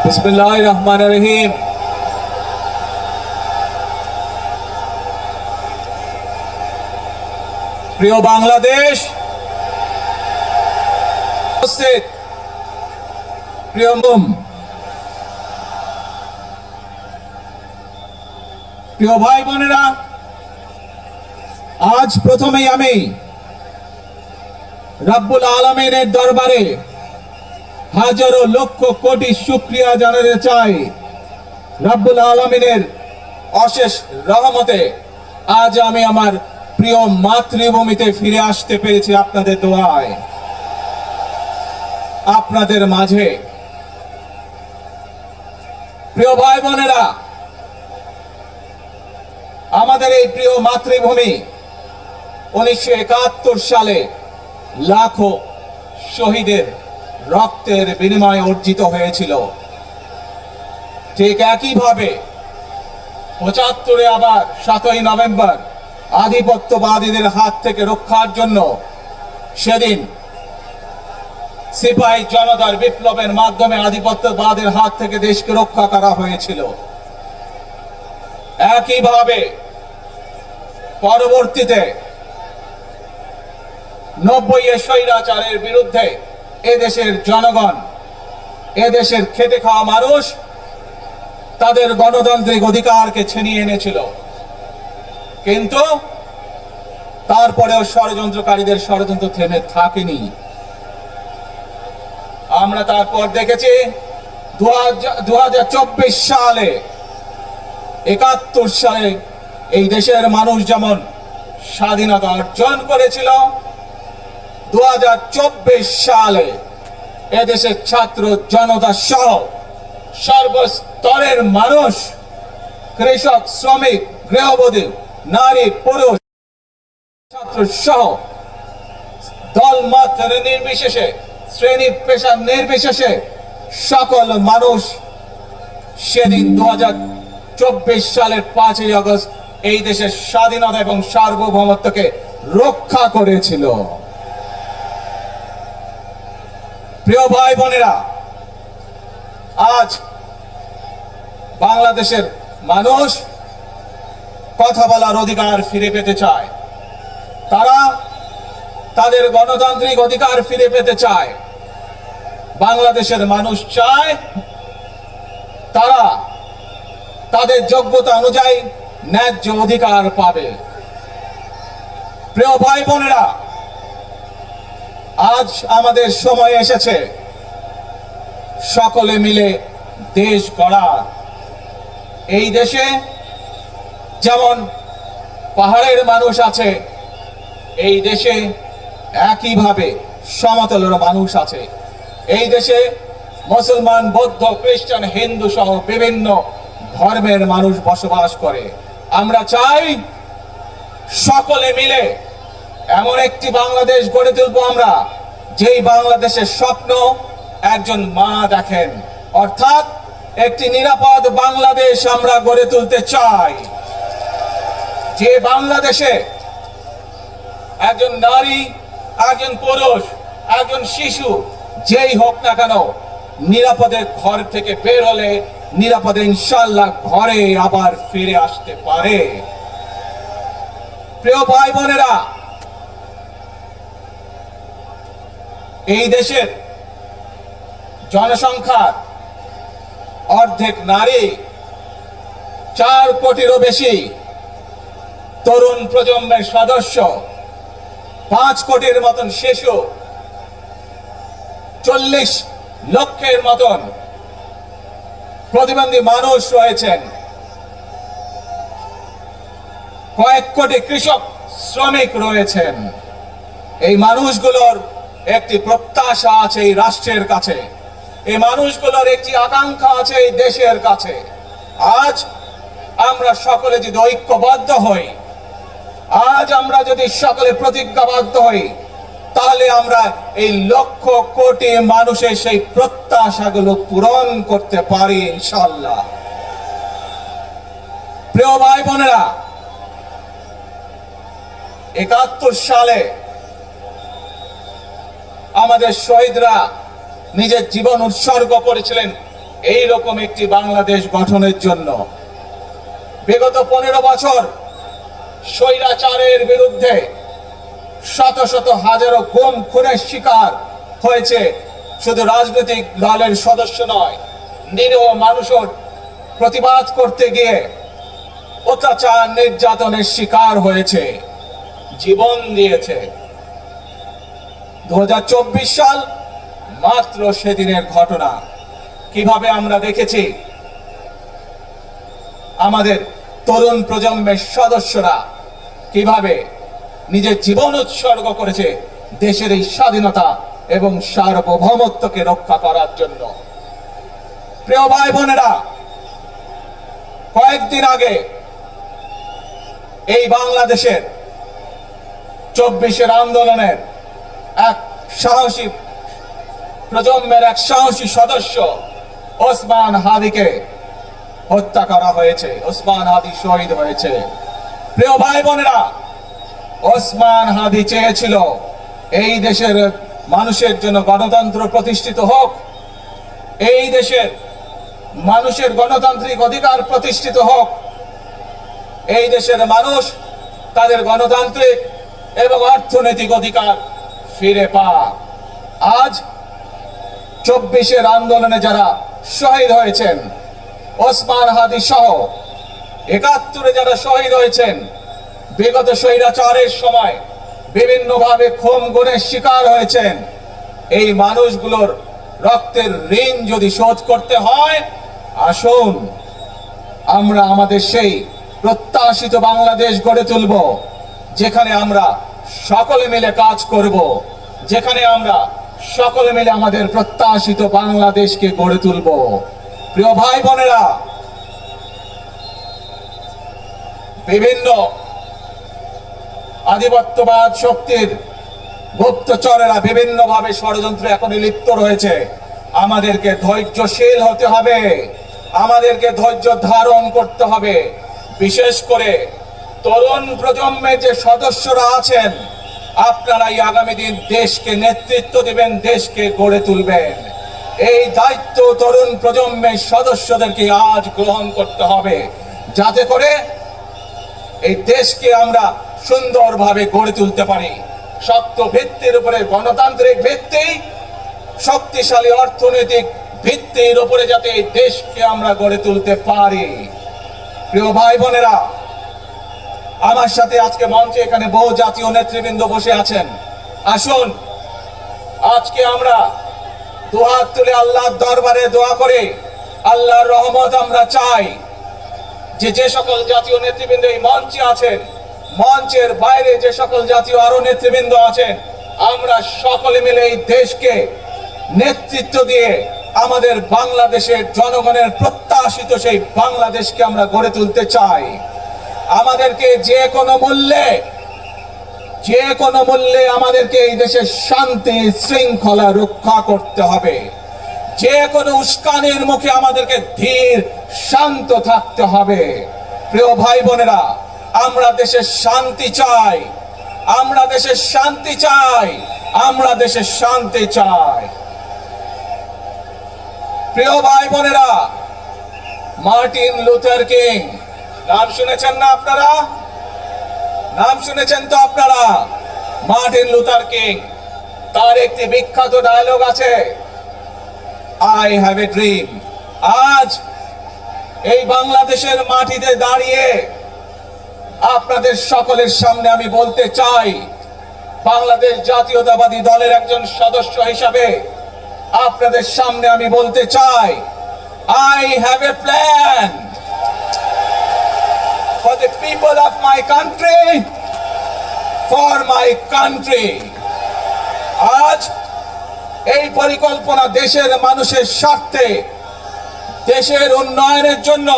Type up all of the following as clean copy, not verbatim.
বিসমিল্লাহির রহমানির রহিম। প্রিয় বাংলাদেশ, প্রিয় প্রিয় ভাই বোনেরা, আজ প্রথমেই আমি রব্বুল আলামিনের দরবারে হাজারো লক্ষ কোটি শুকরিয়া জানাতে চাই। রব্বুল আলামিনের অশেষ রহমতে আজ আমি আমার প্রিয় মাতৃভূমিতে ফিরে আসতে পেরেছি আপনাদের দোয়ায়, আপনাদের মাঝে। প্রিয় ভাই বোনেরা, আমাদের এই প্রিয় মাতৃভূমি 1971 সালে লাখো শহীদের রক্তের বিনিময়ে অর্জিত হয়েছিল। ঠিক একইভাবে 75-এ আবার 7ই নভেম্বর আধিপত্যবাদীদের হাত থেকে রক্ষার জন্য সেদিন সিপাহী জনতার বিপ্লবের মাধ্যমে আধিপত্যবাদের হাত থেকে দেশকে রক্ষা করা হয়েছিল। একইভাবে পরবর্তীতে 90-এ স্বৈরাচারের বিরুদ্ধে এদেশের জনগণ, এদেশের খেটে খাওয়া মানুষ তাদের গণতান্ত্রিক অধিকারকে ছিনিয়ে এনেছিল। কিন্তু তারপরেও ষড়যন্ত্রকারীদের ষড়যন্ত্র থেমে থাকেনি। আমরা তারপর দেখেছি 2024 সালে, 71 সালে এই দেশের মানুষ যেমন স্বাধীনতা অর্জন করেছিল, 2024 সালে এদেশের ছাত্র জনতা সহ সর্বস্তরের মানুষ, কৃষক, শ্রমিক, গৃহবধূ, নারী, পুরুষ, ছাত্র সহ দল মত নির্বিশেষে, শ্রেণী পেশা নির্বিশেষে সকল মানুষ সেদিন 2024 সালের 5ই আগস্ট এই দেশের স্বাধীনতা এবং সার্বভৌমত্বকে রক্ষা করেছিল। প্রিয় ভাই বোনেরা, আজ বাংলাদেশের মানুষ কথা বলার অধিকার ফিরে পেতে চায়, তারা তাদের গণতান্ত্রিক অধিকার ফিরে পেতে চায়। বাংলাদেশের মানুষ চায় তারা তাদের যোগ্যতা অনুযায়ী ন্যায্য অধিকার পাবে। প্রিয় ভাই বোনেরা, আজ আমাদের সময় এসেছে সকলে মিলে দেশ গড়ার। এই দেশে যেমন পাহাড়ের মানুষ আছে, এই দেশে একইভাবে সমতলের মানুষ আছে। এই দেশে মুসলমান, বৌদ্ধ, খ্রিস্টান, হিন্দু সহ বিভিন্ন ধর্মের মানুষ বসবাস করে। আমরা চাই সকলে মিলে এমন একটি বাংলাদেশ গড়ে তুলবো আমরা, যেই বাংলাদেশের স্বপ্ন একজন মা দেখেন, অর্থাৎ একটি নিরাপদ বাংলাদেশ আমরা গড়ে তুলতে চাই। যে বাংলাদেশে একজন নারী, একজন পুরুষ, একজন শিশু যেই হোক না কেন, নিরাপদে ঘর থেকে বের হলে নিরাপদে ইনশাআল্লাহ ঘরে আবার ফিরে আসতে পারে। প্রিয় ভাই বোনেরা, এই দেশের জনসংখ্যার অর্ধেক নারী, 4 কোটিরও বেশি তরুণ প্রজন্মের সদস্য, 5 কোটির মতন শিশু, 40 লক্ষের মতন প্রতিবন্ধী মানুষ রয়েছেন, কয়েক কোটি কৃষক, শ্রমিক রয়েছেন। এই মানুষগুলোর একটি প্রত্যাশা আছে এই রাষ্ট্রের কাছে, এই মানুষগুলোর একটি আকাঙ্ক্ষা আছে এই দেশের কাছে। আজ আমরা সকলে যদি ঐক্যবদ্ধ হই, আজ আমরা যদি সকলে প্রতিজ্ঞাবদ্ধ হই, তাহলে আমরা এই লক্ষ কোটি মানুষের সেই প্রত্যাশাগুলো পূরণ করতে পারি ইনশাআল্লাহ। প্রিয় ভাই বোনেরা, 71 সালে আমাদের শহীদরা নিজের জীবন উৎসর্গ করেছিলেন এই রকম একটি বাংলাদেশ গঠনের জন্য। বিগত 15 বছর স্বৈরাচারের বিরুদ্ধে শত শত হাজারো গুম খুনের শিকার হয়েছে শুধু রাজনৈতিক দলের সদস্য নয়, নিরীহ মানুষের প্রতিবাদ করতে গিয়ে অত্যাচার নির্যাতনের শিকার হয়েছে, জীবন দিয়েছে। 2024 সাল মাত্র সেদিনের ঘটনা। কিভাবে আমরা দেখেছি আমাদের তরুণ প্রজন্মের সদস্যরা কিভাবে নিজের জীবন উৎসর্গ করেছে দেশের এই স্বাধীনতা এবং সার্বভৌমত্বকে রক্ষা করার জন্য। প্রিয় ভাই বোনেরা, কয়েকদিন আগে এই বাংলাদেশের 24 আন্দোলনের এক সাহসী প্রজন্মের এক সাহসী সদস্য ওসমান হাদিকে হত্যা করা হয়েছে। ওসমান হাদি শহীদ হয়েছে। প্রিয় ভাই বোনেরা, ওসমান হাদি চেয়েছিল এই দেশের মানুষের জন্য গণতন্ত্র প্রতিষ্ঠিত হোক, এই দেশের মানুষের গণতান্ত্রিক অধিকার প্রতিষ্ঠিত হোক, এই দেশের মানুষ তাদের গণতান্ত্রিক এবং অর্থনৈতিক অধিকার ফিরে পাক। আজ 24 আন্দোলনে যারা শহীদ হয়েছেন, ওসমান হাদি সহ 71 যারা শহীদ হয়েছেন, বিগত স্বৈরাচারের সময় বিভিন্নভাবে খুন গুমের শিকার হয়েছেন, এই মানুষগুলোর রক্তের ঋণ যদি শোধ করতে হয়, আসুন আমরা আমাদের সেই প্রত্যাশিত বাংলাদেশ গড়ে তুলব, যেখানে আমরা সকলে মিলে কাজ করব, যেখানে আমরা সকলে মিলে আমাদের প্রত্যাশিত বাংলাদেশকে গড়ে তুলব। প্রিয় ভাই বোনেরা, বিভিন্ন আধিপত্যবাদ শক্তির গুপ্তচরেরা বিভিন্নভাবে ষড়যন্ত্রে এখন লিপ্ত রয়েছে। আমাদেরকে ধৈর্যশীল হতে হবে, আমাদেরকে ধৈর্য ধারণ করতে হবে। বিশেষ করে তরুণ প্রজন্মের যে সদস্যরা আছেন, আপনারাই আগামী দিন দেশকে নেতৃত্ব দিবেন, দেশকে গড়ে তুলবেন। এই দায়িত্ব তরুণ প্রজন্মের সদস্যদেরকে আজ গ্রহণ করতে হবে, যাতে করে এই দেশকে আমরা সুন্দরভাবে গড়ে তুলতে পারি। শক্ত ভিত্তির উপরে, গণতান্ত্রিক ভিত্তি, শক্তিশালী অর্থনৈতিক ভিত্তির উপরে যাতে এই দেশকে আমরা গড়ে তুলতে পারি। প্রিয় ভাই বোনেরা, আমার সাথে আজকে মঞ্চে এখানে বহু জাতীয় নেতৃবৃন্দ বসে আছেন। আসুন আজকে আমরা দুহাত তুলে আল্লাহর দরবারে দোয়া করে আল্লাহর রহমত আমরা চাই, যে সকল জাতীয় নেতৃবৃন্দ এই মঞ্চে আছেন, মঞ্চের বাইরে যে সকল জাতীয় আরো নেতৃবৃন্দ আছেন, আমরা সকলে মিলে এই দেশকে নেতৃত্ব দিয়ে আমাদের বাংলাদেশের জনগণের প্রত্যাশিত সেই বাংলাদেশকে আমরা গড়ে তুলতে চাই। আমাদেরকে যে কোনো মূল্যে আমাদেরকে এই দেশের শান্তি শৃঙ্খলা রক্ষা করতে হবে। যে কোনো উস্কানির মুখে আমাদেরকে ধীর শান্ত থাকতে হবে। প্রিয় ভাই বোনেরা, আমরা দেশের শান্তি চাই, আমরা দেশের শান্তি চাই, আমরা দেশের শান্তি চাই। প্রিয় ভাই বোনেরা, মার্টিন লুথার কিং নাম শুনেছেন না আপনারা? নাম শুনেছেন তো আপনারা? মার্টিন লুথার কিং, তার একটি বিখ্যাত ডায়লগ আছে, আই হ্যাভ এ ড্রিম। আজ এই বাংলাদেশের মাটিতে দাঁড়িয়ে আপনাদের সকলের সামনে আমি বলতে চাই, বাংলাদেশ জাতীয়তাবাদী দলের একজন সদস্য হিসাবে আপনাদের সামনে আমি বলতে চাই, I have a plan for the people of my country, for my country. আজ এই পরিকল্পনা দেশের মানুষের স্বার্থে, দেশের উন্নয়নের জন্য,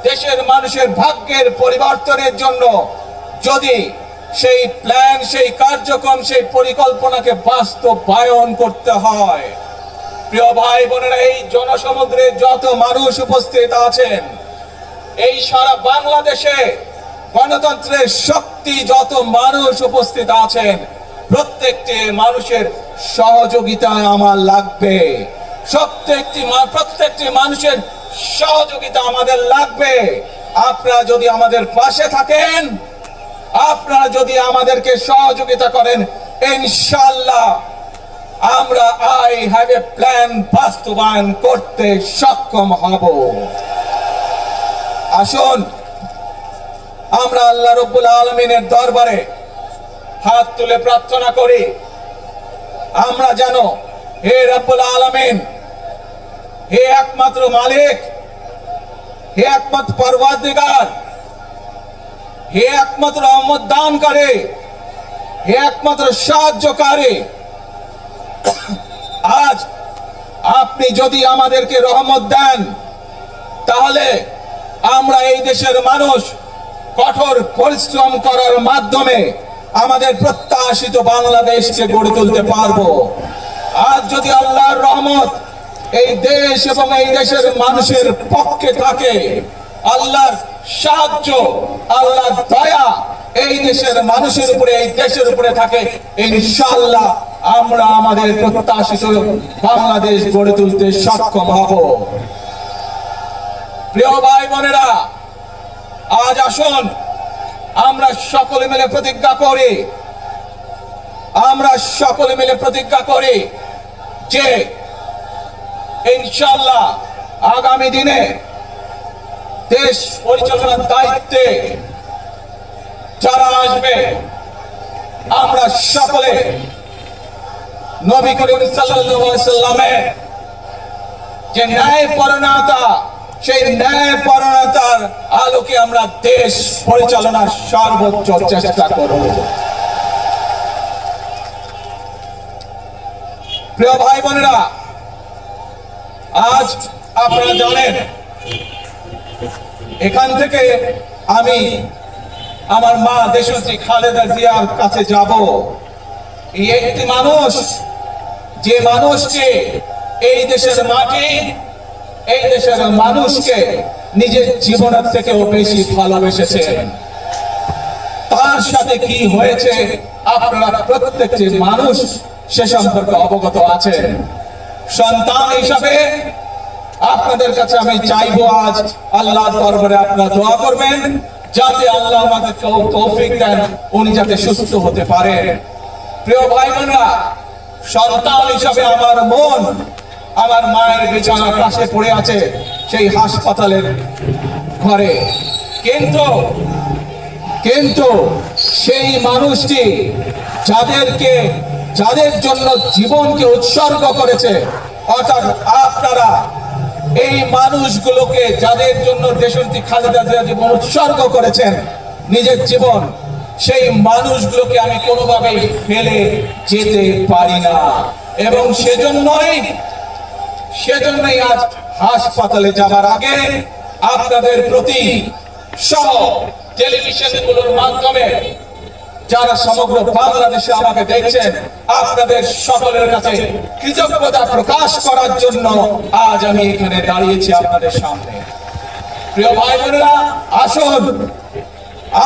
দেশের মানুষের ভাগ্যের পরিবর্তনের জন্য, যদি সেই প্ল্যান, সেই কার্যক্রম, সেই পরিকল্পনাকে বাস্তবায়ন করতে হয়, প্রিয় ভাই বোনেরা, এই জনসমুদ্রে যত মানুষ উপস্থিত আছেন, এই সারা বাংলাদেশে গণতন্ত্রের শক্তি যত মানুষ উপস্থিত আছেন, প্রত্যেকটি মানুষের সহযোগিতা আমার লাগবে, প্রত্যেকটি মানুষের সহযোগিতা আমাদের লাগবে। আপনারা যদি আমাদের পাশে থাকেন, আপনারা যদি আমাদেরকে সহযোগিতা করেন, ইনশাআল্লাহ আমরা আই হ্যাভ এ প্ল্যান বাস্তবায়ন করতে সক্ষম হব। আসুন আমরা আল্লাহ রাব্বুল আলামিনের দরবারে হাত তুলে প্রার্থনা করি, আমরা যেন হে রাব্বুল আলামিন, হে একমাত্র মালিক, হে একমাত্র পরওয়ারদিগার, হে একমাত্র রহমত দানকারী, হে একমাত্র সাহায্যকারী, আজ আপনি যদি আমাদেরকে রহমত দেন, তাহলে আমরা এই দেশের মানুষ কঠোর পরিশ্রম করার মাধ্যমে আমাদের প্রত্যাশিত বাংলাদেশকে গড়ে তুলতে পারবো। আজ যদি আল্লাহর রহমত এই দেশ এবং এই দেশের মানুষের পক্ষে থাকে, আল্লাহর সাহায্য, আল্লাহর দয়া এই দেশের মানুষের উপরে, এই দেশের উপরে থাকে, ইনশাআল্লাহ আমরা আমাদের প্রত্যাশিত বাংলাদেশ গড়ে তুলতে সক্ষম হব। প্রিয় ভাই বোনেরা, আজ আসুন আমরা সকলে মিলে প্রতিজ্ঞা করি, আমরা সকলে মিলে প্রতিজ্ঞা করি যে ইনশাআল্লাহ আগামী দিনে দেশ পরিচালনার দায়িত্বে যারা আসবে, আমরা সকলে নবী করিম সাল্লাল্লাহু আলাইহি সাল্লামের যে ন্যায়পরায়ণতা, সেই ন্যায়পরায়ণতার আলোকে আমরা দেশ পরিচালনার সর্বোচ্চ চেষ্টা করব। প্রিয় ভাই বোনেরা, আজ আপনারা জানেন এখান থেকে আমি আমার মা দেশনেত্রী খালেদা জিয়ার কাছে যাব। এই একটি মানুষ, যে মানুষকে এই দেশের মাটি, এই দেশের মানুষকে নিজের জীবনের থেকেও বেশি ভালোবেসেছেন। তার সাথে কি হয়েছে আপনারা প্রত্যেকটি মানুষ সে সম্পর্কে অবগত আছেন। সন্তান হিসাবে আপনাদের কাছে আমি চাইবো, আজ আল্লাহর দরবারে আপনারা দোয়া করবেন যাতে আল্লাহ আমাদেরকে তৌফিক দেন, উনি যাতে সুস্থ হতে পারেন। প্রিয় ভাই বোনেরা, সন্তান হিসাবে আমার মন আমার মায়ের বিছানার পাশে পড়ে আছে সেই হাসপাতালের ঘরে, কিন্তু সেই মানুষটি যাদের জন্য জীবনকে উৎসর্গ করেছে, অর্থাৎ আপনারা এই মানুষগুলোকে, যাদের জন্য দেশনেত্রী খালেদা জিয়া জীবন উৎসর্গ করেছেন নিজের জীবন, সেই মানুষগুলোকে আমি কোনোভাবেই ফেলে যেতে পারি না। এবং সেজন্যই আজ হাসপাতালে যাবার আগে আপনাদের প্রতি সহ টেলিভিশনগুলোর মাধ্যমে যারা সমগ্র বাংলাদেশে আমাকে দেখছেন, আপনাদের সকলের কাছে কৃতজ্ঞতা প্রকাশ করার জন্য আজ আমি এখানে দাঁড়িয়েছি আপনাদের সামনে। প্রিয় ভাই বোনেরা, আসুন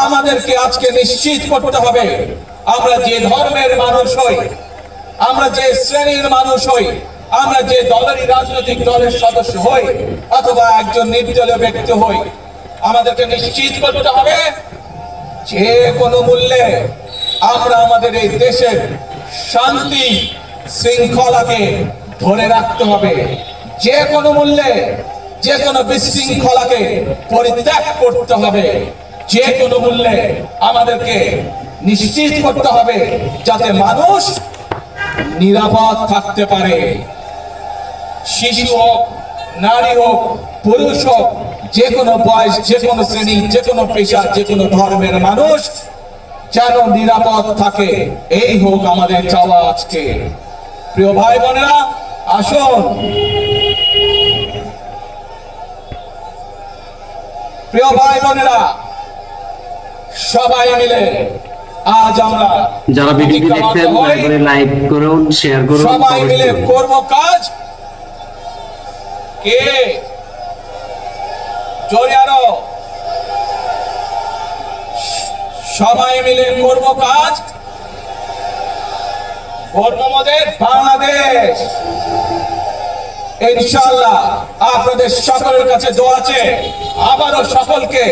আমাদেরকে আজকে নিশ্চিত করতে হবে, আমরা যে ধর্মের মানুষ হই, আমরা যে শ্রেণীর মানুষ হই, আমরা যে দলেরই রাজনৈতিক দলের সদস্য হই অথবা একজন নির্দলীয় ব্যক্তি হই, আমাদেরকে নিশ্চিত করতে হবে যে কোনো মূল্যে আমরা আমাদের এই দেশের শান্তি শৃঙ্খলাকে ধরে রাখতে হবে। যে কোনো মূল্যে যে কোনো বিশৃঙ্খলাকে পরিত্যাগ করতে হবে। যে কোনো মূল্যে আমাদেরকে নিশ্চিত করতে হবে যাতে মানুষ নিরাপদ থাকতে পারে। শিশু হোক, নারী হোক, পুরুষ হোক, যে কোনো বয়স, যে কোনো শ্রেণী, যে কোনো পেশা, যে কোনো ধর্মের মানুষ যেন নিরাপদ থাকে, এই হোক আমাদের চাওয়া আজকে। প্রিয় ভাই বোনেরা, আসুন প্রিয় ভাই বোনেরা, সবাই মিলে আজ আমরা যারা ভিডিওটি দেখছেন দয়া করে লাইক করুন, শেয়ার করুন, সবাই মিলে করব কাজ। কে জোরিয়ারো, সবাই মিলে করব কাজ, করব আমাদের বাংলাদেশ। ইনশাআল্লাহ আপনাদের সকলের কাছে দোয়া আছে, আবারও সকলকে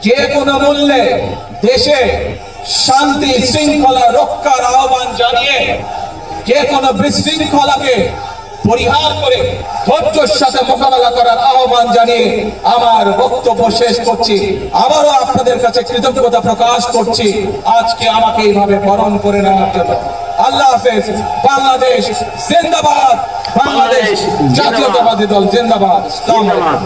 যে কোনো মূল্যে দেশে শান্তি শৃঙ্খলা রক্ষার আহ্বান জানিয়ে যে কোনো বিশৃঙ্খলাকে পরিহার করে ধৈর্যের সাথে মোকাবেলা করার আহ্বান জানিয়ে আমার বক্তব্য শেষ করছি। আবারও আপনাদের কাছে কৃতজ্ঞতা প্রকাশ করছি আজকে আমাকে এইভাবে বরণ করে নেওয়ার জন্য। আল্লাহ হাফেজ। বাংলাদেশ জিন্দাবাদ, বাংলাদেশ জাতীয়তাবাদী দল জিন্দাবাদ। আসসালামু আলাইকুম।